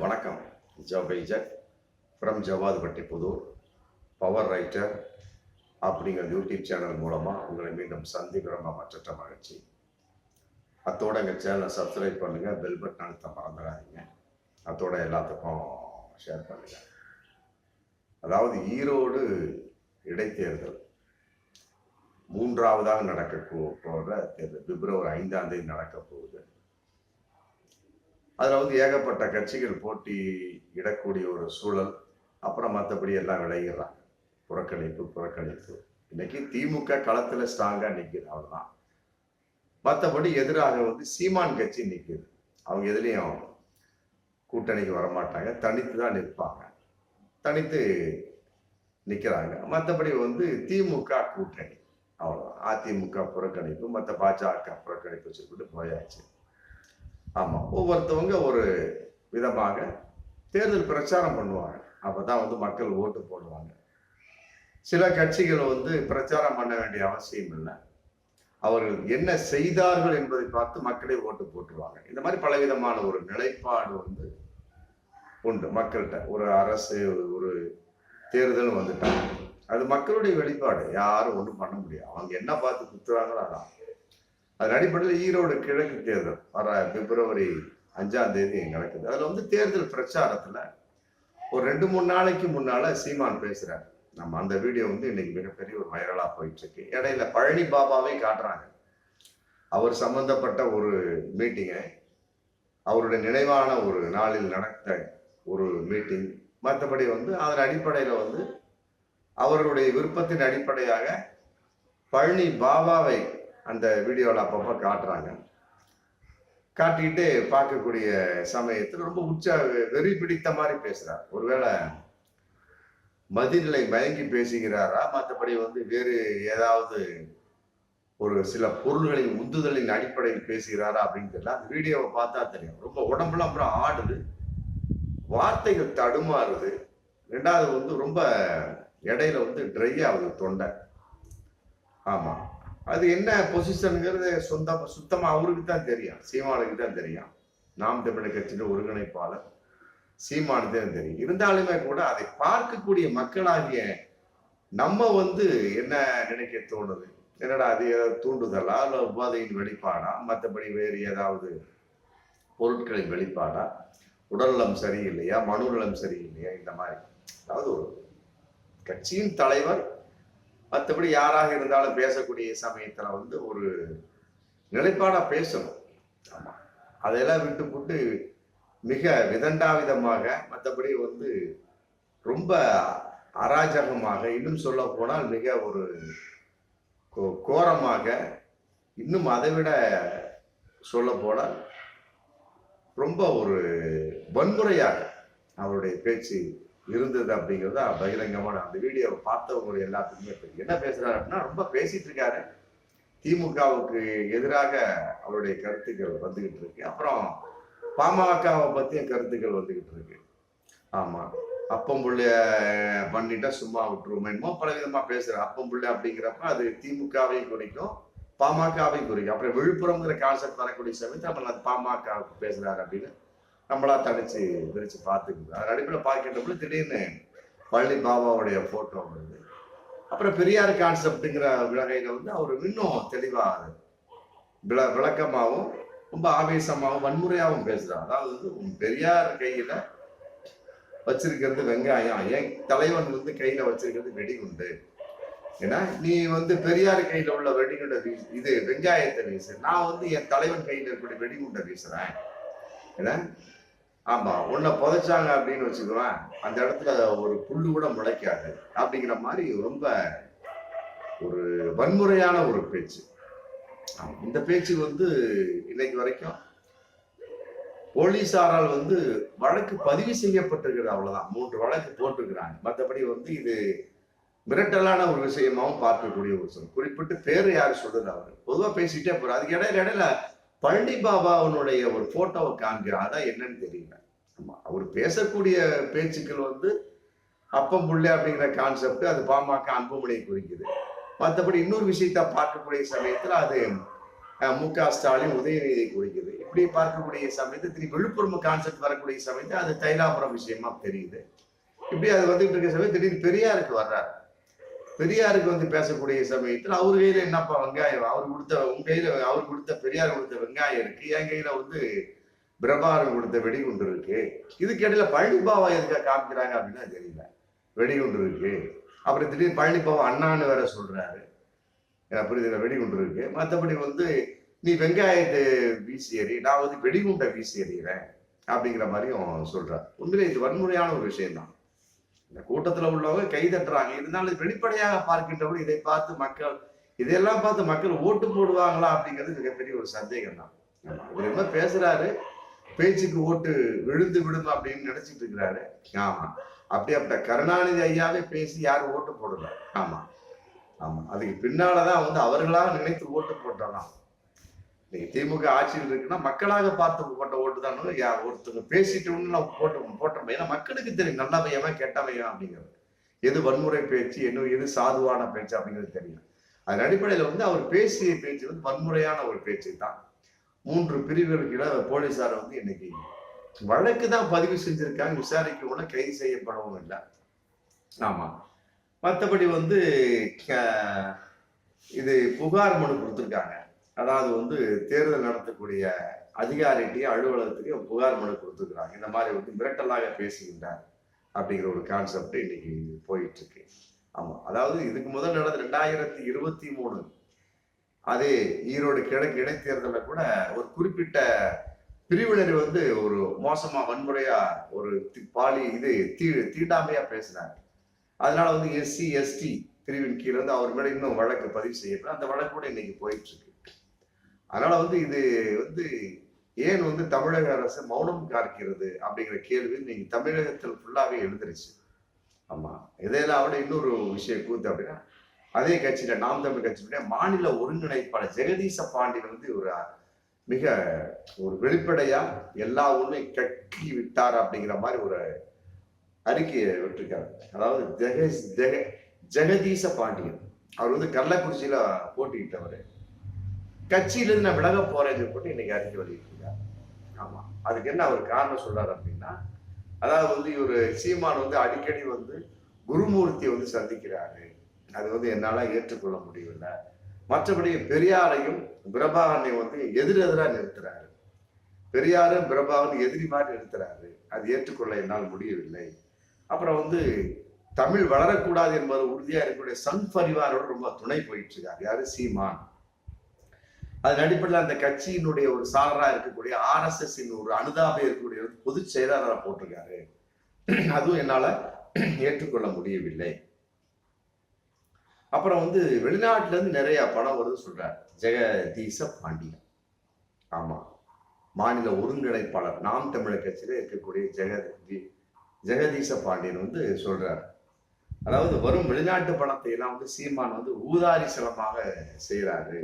வணக்கம். ஜபைஜக் from Javadupatti Pudur power writer அப்படிங்கிற YouTube channel மூலமாக உங்களை மீண்டும் சந்திக்கிறோம். மற்ற மகிழ்ச்சி. அத்தோட எங்கள் சேனலை சப்ஸ்கிரைப் பண்ணுங்கள், பெல் பட்டன் அழுத்த மறந்துடாதீங்க. அத்தோட எல்லாத்துக்கும் ஷேர் பண்ணுங்கள். அதாவது ஈரோடு இடைத்தேர்தல் மூன்றாவதாக நடக்க போகிற தேர்தல் பிப்ரவரி 5ஆம் தேதி நடக்க போகுது. அதில் ஏகப்பட்ட கட்சிகள் போட்டி இடக்கூடிய ஒரு சூழல். அப்புறம் மற்றபடி எல்லாம் விளையிடுறாங்க. புறக்கணிப்பு. இன்னைக்கு திமுக களத்தில் ஸ்ட்ராங்காக நிற்குது, அவ்வளோதான். மற்றபடி எதிராக சீமான் கட்சி நிற்குது. அவங்க எதுலேயும் கூட்டணிக்கு வரமாட்டாங்க, தனித்து தான் நிற்பாங்க, தனித்து நிற்கிறாங்க. மற்றபடி திமுக கூட்டணி, அவ்வளோதான். அதிமுக புறக்கணிப்பு, மற்ற பாஜக புறக்கணிப்பு சொல்லிட்டு போயாச்சு. ஆமாம், ஒவ்வொருத்தவங்க ஒரு விதமாக தேர்தல் பிரச்சாரம் பண்ணுவாங்க. அப்போதான் மக்கள் ஓட்டு போடுவாங்க. சில கட்சிகள் பிரச்சாரம் பண்ண வேண்டிய அவசியம் இல்லை. அவர்கள் என்ன செய்தார்கள் என்பதை பார்த்து மக்களே ஓட்டு போட்டுருவாங்க. இந்த மாதிரி பலவிதமான ஒரு நிலைப்பாடு உண்டு மக்கள்கிட்ட. ஒரு அரசு ஒரு தேர்தல் வந்துட்டாங்க, அது மக்களுடைய வெளிப்பாடு. யாரும் ஒன்றும் பண்ண முடியாது. அவங்க என்ன பார்த்து குத்துறாங்களோ அதான். அதன் அடிப்படையில் ஈரோடு கிழக்கு தேர்தல் வர பிப்ரவரி 5ஆம் தேதி நடக்குது. அதுல தேர்தல் பிரச்சாரத்துல ஒரு 2-3 நாளைக்கு முன்னால சீமான் பேசுறாரு. நம்ம அந்த வீடியோ இன்னைக்கு மிகப்பெரிய ஒரு வைரலா போயிட்டு இருக்கு. இடையில பழனி பாபாவை காட்டுறாங்க. அவர் சம்பந்தப்பட்ட ஒரு மீட்டிங்கை, அவருடைய நினைவான ஒரு நாளில் நடத்த ஒரு மீட்டிங். மற்றபடி அதன் அடிப்படையில அவர்களுடைய விருப்பத்தின் அடிப்படையாக பழனி பாபாவை அந்த வீடியோவில் அப்பப்போ காட்டுறாங்க. காட்டிக்கிட்டு பார்க்கக்கூடிய சமயத்தில் ரொம்ப வெறி பிடித்த மாதிரி பேசுறார். ஒருவேளை மதிநிலை மயங்கி பேசுகிறாரா, மற்றபடி வேறு ஏதாவது ஒரு சில பொருள்களின் உந்துதலின் அடிப்படையில் பேசுகிறாரா அப்படின்னு தெரியல. அந்த வீடியோவை பார்த்தா தெரியும். ரொம்ப உடம்புலாம் அப்புறம் ஆடுது, வார்த்தைகள் தடுமாறுது. ரெண்டாவது ரொம்ப இடையில ட்ரை ஆகுது தொண்டை. ஆமா, அது என்ன பொசிஷனுங்கிறது சுத்தமா அவருக்கு தான் தெரியும், சீமானுக்கு தான் தெரியும். நாம் தமிழர் கட்சியின் ஒருங்கிணைப்பாளர் சீமானுக்கு தான் தெரியும். இருந்தாலுமே கூட அதை பார்க்கக்கூடிய மக்களாகிய நம்ம என்ன நினைக்க தோணுது, என்னடா அது தூண்டுதலா இல்ல உபாதையின் வெளிப்பாடா, மற்றபடி வேறு ஏதாவது பொருட்களின் வெளிப்பாடா, உடல்நலம் சரியில்லையா, மனநலம் சரியில்லையா, இந்த மாதிரி. அதாவது ஒரு கட்சியின் தலைவர் மற்றபடி யாராக இருந்தாலும் பேசக்கூடிய சமயத்துல ஒரு நிலைப்பாடா பேசணும். ஆமா, அதையெல்லாம் விட்டு போட்டு மிக விதண்டாவிதமாக, மற்றபடி ரொம்ப அராஜகமாக, இன்னும் சொல்ல போனால் மிக ஒரு கோரமாக, இன்னும் அதை விட சொல்ல போனால் ரொம்ப ஒரு வன்முறையாக அவருடைய பேச்சு இருந்தது அப்படிங்கிறத பகிரங்கமான அந்த வீடியோவை பார்த்தவங்க எல்லாத்துக்குமே தெரியும். என்ன பேசுறாரு அப்படின்னா, ரொம்ப பேசிட்டு இருக்காரு. திமுகவுக்கு எதிராக அவருடைய கருத்துக்கள் வந்துகிட்டு இருக்கு. அப்புறம் பாமகவை பத்தியும் கருத்துக்கள் வந்துகிட்டு இருக்கு. ஆமா, அப்பம் புள்ளைய பண்ணிட்டா சும்மா விட்டுருவோமோ பல விதமா பேசுற. அப்பம் புள்ளை அப்படிங்கிறப்ப அது திமுகவையும் குறிக்கும், பாமகவையும் குறிக்கும். அப்புறம் விழுப்புரம்ங்கிற கான்செப்ட் வரக்கூடிய சமயத்தில் நம்ம பாமகவுக்கு பேசுறாரு அப்படின்னு நம்மளா தனிச்சு விரிச்சு பார்த்துக்குது. அதன் அடிப்படையில் பார்க்கின்றப்ப திடீர்னு பழனி பாபாவுடைய போட்டோ வருது. அப்புறம் பெரியார் கான்செப்டுங்கிற விலகையில அவர் இன்னும் தெளிவா விளக்கமாகவும் ரொம்ப ஆவேசமாகவும் வன்முறையாகவும் பேசுறார். அதாவது பெரியார் கையில வச்சிருக்கிறது வெங்காயம், என் தலைவன் கையில வச்சிருக்கிறது வெடிகுண்டு. ஏன்னா நீ பெரியார் கையில உள்ள வெடிகுண்டை இது வெங்காயத்தை வீசு, நான் என் தலைவன் கையில இருக்கக்கூடிய வெடிகுண்டை வீசுறேன். ஏன்னா ஆமா, உன்னை புதைச்சாங்க அப்படின்னு வச்சுக்குவேன், அந்த இடத்துல ஒரு புல்லு கூட முளைக்காது அப்படிங்கிற மாதிரி ரொம்ப ஒரு வன்முறையான ஒரு பேச்சு. இந்த பேச்சு இன்னைக்கு வரைக்கும் போலீசாரால் வழக்கு பதிவு செய்யப்பட்டிருக்கிறது. அவ்வளவுதான், 3 வழக்கு போட்டிருக்கிறாங்க. மற்றபடி இது மிரட்டலான ஒரு விஷயமாவும் பார்க்கக்கூடிய ஒரு சொல். குறிப்பிட்டு பேரு யாரு சொல்றது, அவரு பொதுவா பேசிட்டே போறாரு. அதுக்கு இடையில பழனி பாபாவுடைய ஒரு போட்டோவை காண்கிறார். அதான் என்னன்னு தெரியல. ஆமா, அவர் பேசக்கூடிய பேச்சுக்கள் அப்பம் புள்ளை அப்படிங்கிற கான்செப்ட், அது பாமக அன்புமணியை குறிக்குது. மற்றபடி இன்னொரு விஷயத்த பார்க்கக்கூடிய சமயத்துல அது மு க ஸ்டாலின் உதயநிதியை குறிக்குது. இப்படி பார்க்கக்கூடிய சமயத்து திருப்பி விழுப்புரம் கான்செப்ட் வரக்கூடிய சமயத்து அது தைலாபுரம் விஷயமா தெரியுது. இப்படி அது வந்துட்டு இருக்க சமயம் திடீர்னு பெரியாருக்கு வர்றாரு. பெரியாருக்கு வந்து பேசக்கூடிய சமயத்தில் அவர் கையில என்னப்பா வெங்காயம், அவர் கொடுத்த உங்க கையில அவர் கொடுத்த பெரியார் கொடுத்த வெங்காயம் இருக்கு, என் கையில வந்து பிரபாகரன் கொடுத்த வெடிகுண்டு இருக்கு. இதுக்கு இடையில பழனிபாவா எதுக்காக காமிக்கிறாங்க அப்படின்னா தெரியல. வெடிகுண்டு இருக்கு, அப்புறம் திடீர்னு பழனிபாவா அண்ணான்னு வேற சொல்றாரு. புரியுதுல, வெடிகுண்டு இருக்கு. மற்றபடி வந்து நீ வெங்காயத்தை வீசி எறி, நான் வந்து வெடிகுண்டை வீசி எறிகிறேன் அப்படிங்கிற மாதிரியும் சொல்றாரு. உண்மையிலே இது வன்முறையான ஒரு விஷயம்தான். இந்த கூட்டத்துல உள்ளவங்க கை தட்டுறாங்க, இருந்தாலும் வெளிப்படையாக பார்க்கின்றவர்கள் இதை பார்த்து மக்கள் இதெல்லாம் பார்த்து மக்கள் ஓட்டு போடுவாங்களா அப்படிங்கிறது மிகப்பெரிய ஒரு சந்தேகம் தான். இவர் என்ன பேசுறாரு, பேச்சுக்கு ஓட்டு விழுந்து விடும் அப்படின்னு நினைச்சிட்டு இருக்கிறாரு. ஆமா, அப்படியாப்பட்ட கருணாநிதி ஐயாவே பேசி யாரும் ஓட்டு போடல. ஆமா ஆமா, அதுக்கு பின்னாலதான் வந்து அவர்களாக நினைத்து ஓட்டு போட்டலாம். இன்னைக்கு திமுக ஆட்சியில் இருக்குன்னா மக்களாக பார்த்து போட்ட ஓட்டு தான். ஒருத்தவங்க பேசிட்டோம்னு போட்டோம். ஏன்னா மக்களுக்கு தெரியும் நல்லவையவன் கெட்டவையன் அப்படிங்கிறது, எது வன்முறை பேச்சு, எது சாதுவான பேச்சு அப்படிங்கிறது தெரியும். அதன் அடிப்படையில வந்து அவர் பேசிய பேச்சு வந்து வன்முறையான ஒரு பேச்சு தான். 3 பிரிவுகளுக்கு போலீசார் வந்து இன்னைக்கு வழக்கு தான் பதிவு செஞ்சிருக்காங்க, விசாரிக்கவும் கைது செய்யப்படவும் இல்லை. ஆமா, மற்றபடி வந்து இது புகார் மனு கொடுத்துருக்காங்க. அதாவது வந்து தேர்தல் நடத்தக்கூடிய அதிகாரிகிட்டே அலுவலகத்துக்கு புகார் மனு கொடுத்துருக்குறாங்க. இந்த மாதிரி வந்து மிரட்டலாக பேசுகின்றார் அப்படிங்கிற ஒரு கான்செப்ட் இன்னைக்கு போயிட்டு இருக்கு. ஆமா, அதாவது இதுக்கு முதல் நடந்த 2023 அதே ஈரோடு கிழக்கு இடைத்தேர்தலில் கூட ஒரு குறிப்பிட்ட பிரிவினர் வந்து ஒரு மோசமா வன்முறையா ஒரு தீண்டாமையா பேசினார். அதனால வந்து SC ST பிரிவின் கீழே வந்து அவர் மேல இன்னும் வழக்கு பதிவு செய்யப்படும். அந்த வழக்கு கூட இன்னைக்கு போயிட்டு இருக்கு. அதனால வந்து இது வந்து ஏன் வந்து தமிழக அரசு மௌனம் காக்கிறது அப்படிங்கிற கேள்வி இன்னைக்கு தமிழகத்தில் ஃபுல்லாவே எழுந்துருச்சு. ஆமா, இதெல்லாம் விட இன்னொரு விஷயம் கூத்து அப்படின்னா, அதே கட்சியில நாம் தமிழ் கட்சியினுடைய மாநில ஒருங்கிணைப்பாளர் ஜெகதீச பாண்டியன் வந்து மிக ஒரு வெளிப்படையா எல்லா உண்மையும் கக்கி விட்டார் அப்படிங்கிற மாதிரி ஒரு அறிக்கையை விட்டுருக்காரு. அதாவது ஜெகதீச பாண்டியன் அவர் வந்து கள்ளக்குறிச்சியில போட்டிக்கிட்டவர், கட்சியிலிருந்து நான் விலக போறேன்னு போட்டு இன்னைக்கு அறிக்கை வெளியிட்டிருக்காரு. ஆமா, அதுக்கு என்ன அவர் காரணம் சொல்றாரு அப்படின்னா, அதாவது வந்து இவர் சீமான் வந்து அடிக்கடி வந்து குருமூர்த்தியை வந்து சந்திக்கிறாரு, அது வந்து என்னால ஏற்றுக்கொள்ள முடியவில்லை. மற்றபடி பெரியாரையும் பிரபாகரனையும் வந்து எதிரெதிரா நிறுத்துறாரு, பெரியாரும் பிரபாகரன் எதிரி மாதிரி நிறுத்துறாரு, அது ஏற்றுக்கொள்ள என்னால் முடியவில்லை. அப்புறம் வந்து தமிழ் வளரக்கூடாது என்பது உறுதியா இருக்கக்கூடிய சங் பரிவாரோட ரொம்ப துணை போயிட்டு இருக்காரு யாரு, சீமான். அதன் அடிப்படையில் அந்த கட்சியினுடைய ஒரு சாரரா இருக்கக்கூடிய RSS ஒரு அனுதாபம் இருக்கக்கூடிய பொதுச் செயலாளராக போட்டிருக்காரு, அதுவும் என்னால ஏற்றுக்கொள்ள முடியவில்லை. அப்புறம் வந்து வெளிநாட்டுல இருந்து நிறைய பணம் வருது சொல்றாரு ஜெகதீச பாண்டியன். ஆமா, மாநில ஒருங்கிணைப்பாளர் நாம் தமிழர் கட்சியில இருக்கக்கூடிய ஜெகதீச பாண்டியன் வந்து சொல்றாரு, அதாவது வரும் வெளிநாட்டு பணத்தை எல்லாம் வந்து சீமான் வந்து ஊதாரி செலமாக செய்யறாரு,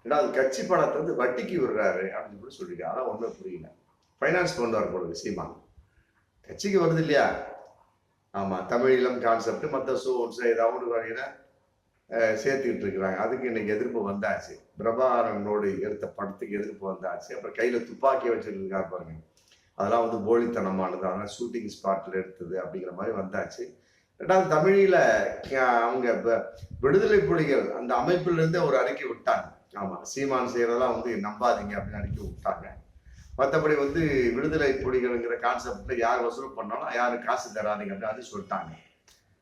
ரெண்டாவது கட்சி பணத்தை வந்து வட்டிக்கு விடுறாரு அப்படின்னு கூட சொல்லிருக்காரு. அதான் ஒண்ணுமே புரியல. ஃபைனான்ஸ் கொண்டு வர போடுது சீமான், கட்சிக்கு வருது இல்லையா. ஆமா, தமிழீழம் கான்செப்ட் மற்ற ஏதாவது வகையில சேர்த்துக்கிட்டு இருக்கிறாங்க. அதுக்கு இன்னைக்கு எதிர்ப்பு வந்தாச்சு, பிரபாகரனோடு எடுத்த படத்துக்கு எதிர்ப்பு வந்தாச்சு. அப்புறம் கையில துப்பாக்கி வச்சிருக்காரு பாருங்க, அதெல்லாம் வந்து போலித்தனமானது, அதெல்லாம் ஷூட்டிங் ஸ்பாட்ல எடுத்தது அப்படிங்கிற மாதிரி வந்தாச்சு. ரெண்டாவது தமிழில அவங்க விடுதலை புலிகள் அந்த அமைப்புல இருந்து ஒரு அறிக்கை விட்டாங்க. ஆமா, சீமான் செய்யறதெல்லாம் வந்து நம்பாதீங்க அப்படின்னு அறிக்கை விட்டாங்க. மற்றபடி வந்து விடுதலை புலிகள்ங்கிற கான்செப்ட்ல யார் வசூல் பண்ணாலும் யாரு காசு தராதிங்க அப்படின்னு சொல்லிட்டாங்க.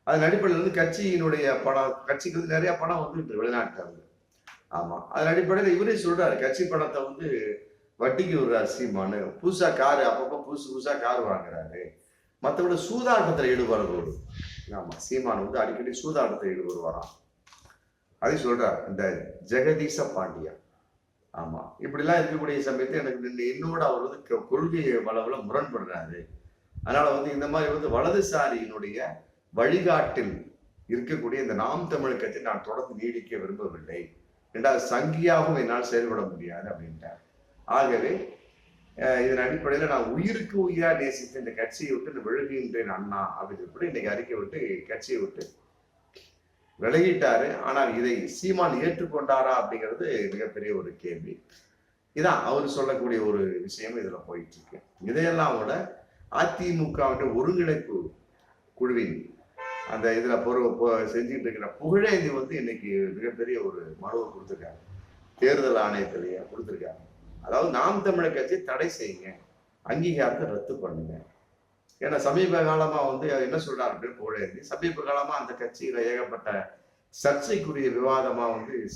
அதன் அடிப்படையில் வந்து கட்சியினுடைய பணம், கட்சிக்கு வந்து நிறைய பணம் வந்து வெளிநாட்டுல இருந்து. ஆமா, அதன் அடிப்படையில் இவரே சொல்றாரு கட்சி பணத்தை வந்து வட்டிக்கு விடுறாரு சீமானு, புதுசா காரு அப்பப்போ புதுசா கார் வாங்குறாரு, மற்றபடி சூதாட்டத்தில் ஈடுபடுறது. ஆமா, சீமான் வந்து அடிக்கடி சூதாட்டத்தில் ஈடுபடுவாராம், அதை சொல்றார் இந்த ஜெகதீச பாண்டியன். ஆமா, இப்படிலாம் இருக்கக்கூடிய சமயத்தை எனக்கு என்னோட அவர் வந்து கொள்கை அளவுல முரண்படுறாரு. அதனால வந்து இந்த மாதிரி வந்து வலதுசாரியினுடைய வழிகாட்டில் இருக்கக்கூடிய இந்த நாம் தமிழ் கட்சி நான் தொடர்ந்து நீடிக்க விரும்பவில்லை, ரெண்டாவது சங்கியாகவும் என்னால் செயல்பட முடியாது அப்படின்ட்டார். ஆகவே இதன் அடிப்படையில நான் உயிருக்கு உயிரா நேசித்து இந்த கட்சியை விட்டு விலகுகின்றேன் அண்ணா அப்படின்னு கூட இன்னைக்கு அறிக்கை விட்டு கட்சியை விட்டு விலகிட்டாரு. ஆனால் இதை சீமான் ஏற்றுக்கொண்டாரா அப்படிங்கிறது மிகப்பெரிய ஒரு கேள்வி. இதான் அவர் சொல்லக்கூடிய ஒரு விஷயம் இதுல போயிட்டு இருக்கு. இதையெல்லாம் விட அதிமுக ஒருங்கிணைப்பு குழுவின் அந்த இதுல செஞ்சுட்டு இருக்கிற புகழேந்தி இன்னைக்கு மிகப்பெரிய ஒரு மனுவை கொடுத்துருக்காங்க, தேர்தல் ஆணையத்திலேயே கொடுத்துருக்காங்க. அதாவது நாம் தமிழர் கட்சி தடை செய்யுங்க, அங்கீகாரத்தை ரத்து பண்ணுங்க. ஏன்னா சமீப காலமா என்ன சொல்றாரு புகழேந்தி, சமீப காலமா அந்த கட்சியில ஏகப்பட்ட சர்ச்சைக்குரிய விவாதமா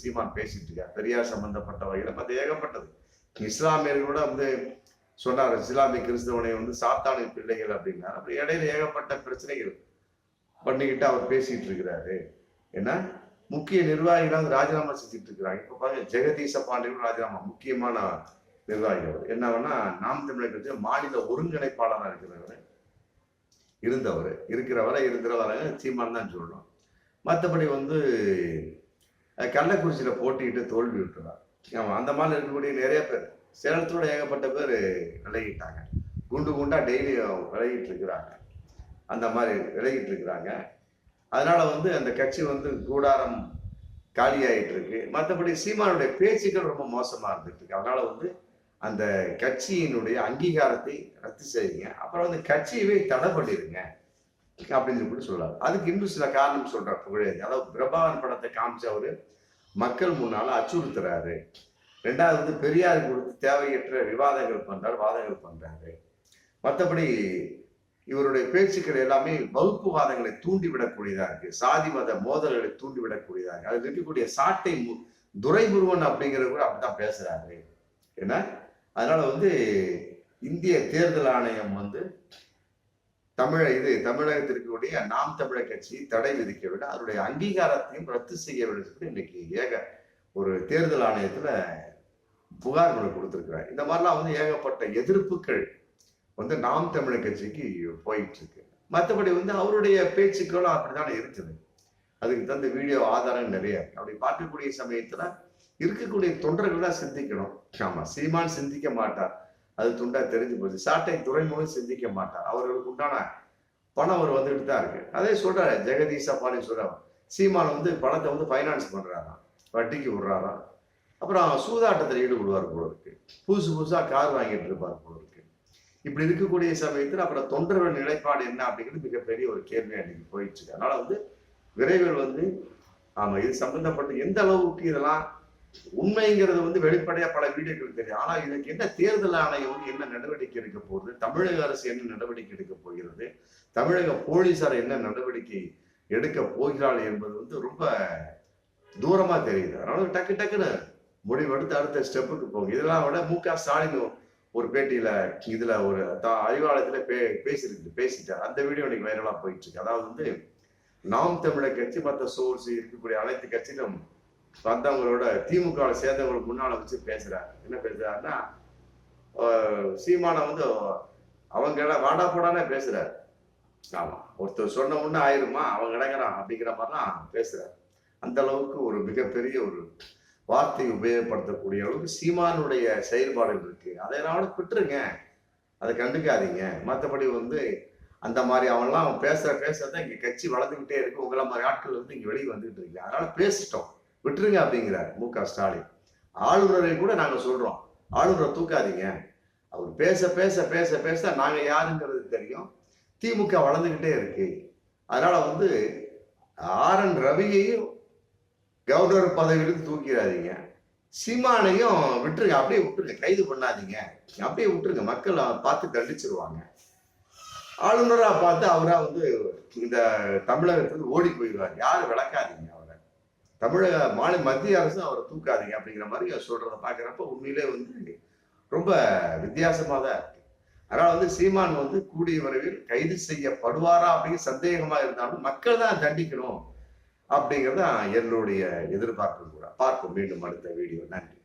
சீமான் பேசிட்டு இருக்காரு. பெரியார் சம்பந்தப்பட்ட வகையில மற்ற ஏகப்பட்டது. இஸ்லாமியர்களோட சொன்னார், இஸ்லாமிய கிறிஸ்தவனை சாத்தானின் பிள்ளைகள் அப்படின்னாரு. அப்படி இடையில ஏகப்பட்ட பிரச்சனைகள் பண்ணிக்கிட்டு அவர் பேசிட்டு இருக்கிறாரு. ஏன்னா முக்கிய நிர்வாகிகள் ராஜினாமா செஞ்சுட்டு இருக்கிறாங்க. இப்ப பாருங்க, ஜெகதீச பாண்டியன் ராஜினாமா, முக்கியமான நிர்வாகிகள். என்னன்னா நாம் தமிழர் கட்சி மாநில ஒருங்கிணைப்பாளராக இருக்கிறவரை சீமான் தான் சொல்லணும். மற்றபடி கள்ளக்குறிச்சியில போட்டிட்டு தோல்வி விட்டுறார். ஆமா, அந்த மாதிரி இருக்கக்கூடிய நிறைய பேர், சேலத்தோட ஏகப்பட்ட பேர் விலகிட்டாங்க. குண்டு குண்டா டெய்லியும் விலகிட்டு இருக்கிறாங்க. அந்த மாதிரி விலகிட்டு இருக்கிறாங்க. அதனால அந்த கட்சி கூடாரம் காலியாயிட்டு இருக்கு. மற்றபடி சீமானுடைய பேச்சுக்கள் ரொம்ப மோசமா இருந்துட்டு இருக்கு. அதனால அந்த கட்சியினுடைய அங்கீகாரத்தை ரத்து செய்யுங்க, அப்புறம் கட்சியவே தடை பண்ணிருங்க அப்படின்னு சொல்லிட்டு சொல்றாரு. அதுக்கு இன்னும் சில காரணம் சொல்றாரு புகழேந்தி. அதாவது பிரபாகரன் படத்தை காமிச்சு அவரு மக்கள் முன்னால அச்சுறுத்துறாரு. ரெண்டாவது பெரியார் கொடுத்து தேவையற்ற வாதங்கள் பண்றாரு. மற்றபடி இவருடைய பேச்சுக்கள் எல்லாமே வகுப்புவாதங்களை தூண்டிவிடக்கூடியதா இருக்கு, சாதி மத மோதல்களை தூண்டிவிடக்கூடியதா இருக்கு. அதுல இருக்கக்கூடிய சாட்டை துரைமுருகன் அப்படிங்கிறது கூட அப்படித்தான் பேசுறாரு. ஏன்னா அதனால இந்திய தேர்தல் ஆணையம் தமிழகத்திற்குடைய நாம் தமிழர் கட்சி தடை விதிக்க விட அதனுடைய அங்கீகாரத்தையும் ரத்து செய்ய வேண்டும். இன்னைக்கு ஒரு தேர்தல் ஆணையத்துல புகார் மனு கொடுத்திருக்கிறார். இந்த மாதிரிலாம் ஏகப்பட்ட எதிர்ப்புகள் நாம் தமிழர் கட்சிக்கு போயிட்டு இருக்கு. மற்றபடி அவருடைய பேச்சுக்களும் அப்படித்தானே இருக்குது. அதுக்கு தந்த வீடியோ ஆதாரம் நிறைய இருக்கு. அப்படி பார்க்கக்கூடிய சமயத்துல இருக்கக்கூடிய தொண்டர்கள் தான் சிந்திக்கணும். ஆமா, சீமான் சிந்திக்க மாட்டார், அது துண்டா தெரிஞ்சு போச்சு. சாட்டை துறைமுகம் சிந்திக்க மாட்டார், அவர்களுக்கு உண்டான பணம் அவர் வந்துட்டு தான் இருக்கு. அதே சொல்றாரு ஜெகதீச பாண்டி சொல்றாரு, சீமான் பணத்தை ஃபைனான்ஸ் பண்றாராம், வட்டிக்கு விடுறாராம், அப்புறம் சூதாட்டத்தில் ஈடுபடுவார் போல இருக்கு, புதுசா கார் வாங்கிட்டு இருப்பார் போல இருக்கு. இப்படி இருக்கக்கூடிய சமயத்தில் அப்புறம் தொண்டர்கள் நிலைப்பாடு என்ன அப்படிங்கிறது மிகப்பெரிய ஒரு கேள்வி அன்னைக்கு போயிடுச்சு. அதனால விரைவில் ஆமா, இது சம்பந்தப்பட்ட எந்த அளவுக்கு இதெல்லாம் உண்மைங்கிறது வெளிப்படையா பல வீடியோக்கள் தெரியும். ஆனா இதுக்கு என்ன தேர்தல் ஆணையம் என்ன நடவடிக்கை எடுக்க போகுது, தமிழக அரசு என்ன நடவடிக்கை எடுக்க போகிறது, தமிழக போலீசார் என்ன நடவடிக்கை எடுக்க போகிறாள் என்பது ரொம்ப தூரமா தெரியுது. அதனால டக்குன்னு முடிவெடுத்து அடுத்த ஸ்டெப்புக்கு போகும். இதெல்லாம் விட மு.க. ஸ்டாலின் ஒரு பேட்டியில இதுல ஒரு அறிவாலயத்துல பேசிட்டார். அந்த வீடியோ இன்னைக்கு வைரலா போயிட்டு இருக்கு. அதாவது நாம் தமிழர் கட்சி மற்ற சோர்ஸ் இருக்கக்கூடிய அனைத்து கட்சியிலும் வந்தவங்களோட திமுக சேர்ந்தவங்களுக்கு முன்னால வச்சு பேசுறாரு. என்ன பேசுறாருன்னா, சீமான அவங்க வாடா போடானே பேசுறாரு. ஆமா, ஒருத்தர் சொன்ன முன்ன ஆயிருமா அவங்க கிடக்கிறான் அப்படிங்கிற மாதிரிலாம் பேசுறாரு. அந்த அளவுக்கு ஒரு மிகப்பெரிய ஒரு வார்த்தை உபயோகப்படுத்தக்கூடிய அளவுக்கு சீமானுடைய செயல்பாடுகள் இருக்கு. அதனால விட்டுருங்க, அதை கண்டுக்காதீங்க. மற்றபடி அந்த மாதிரி அவன்லாம் பேசுறதான் இங்க கட்சி வளர்ந்துகிட்டே இருக்கு. உங்களை மாதிரி ஆட்கள் இங்க வெளியே வந்துகிட்டு இருக்கு. அதனால பேசிட்டோம், விட்டுருங்க அப்படிங்கிறார் மு.க. ஸ்டாலின். ஆளுநரை கூட நாங்க சொல்றோம், ஆளுநரை தூக்காதீங்க, அவர் பேச பேச பேச பேச நாங்க யாருங்கிறது தெரியும், திமுக வளர்ந்துகிட்டே இருக்கு. அதனால ஆர்.என். ரவியையும் கவர்னர் பதவியிலிருந்து தூக்கிறாதீங்க, சீமானையும் விட்டுருங்க, அப்படியே விட்டுருங்க, கைது பண்ணாதீங்க, அப்படியே விட்டுருங்க, மக்கள் பார்த்து தண்டிச்சிருவாங்க. ஆளுநரா பார்த்து அவரா இந்த தமிழகத்துக்கு ஓடி போயிடுவார். யாரும் விளக்காதீங்க அவரை, தமிழக மத்திய அரசு அவரை தூக்காதீங்க அப்படிங்கிற மாதிரி சொல்றதை பாக்குறப்ப உண்மையிலே ரொம்ப வித்தியாசமா தான் இருக்கு. அதனால சீமான் கூடிய விரைவில் கைது செய்யப்படுவாரா அப்படிங்கிற சந்தேகமா இருந்தாலும் மக்கள் தான் தண்டிக்கணும் அப்படிங்கிறது என்னுடைய எதிர்பார்ப்பு கூட. பார்ப்போம் மீண்டும் அடுத்த வீடியோ. நன்றி.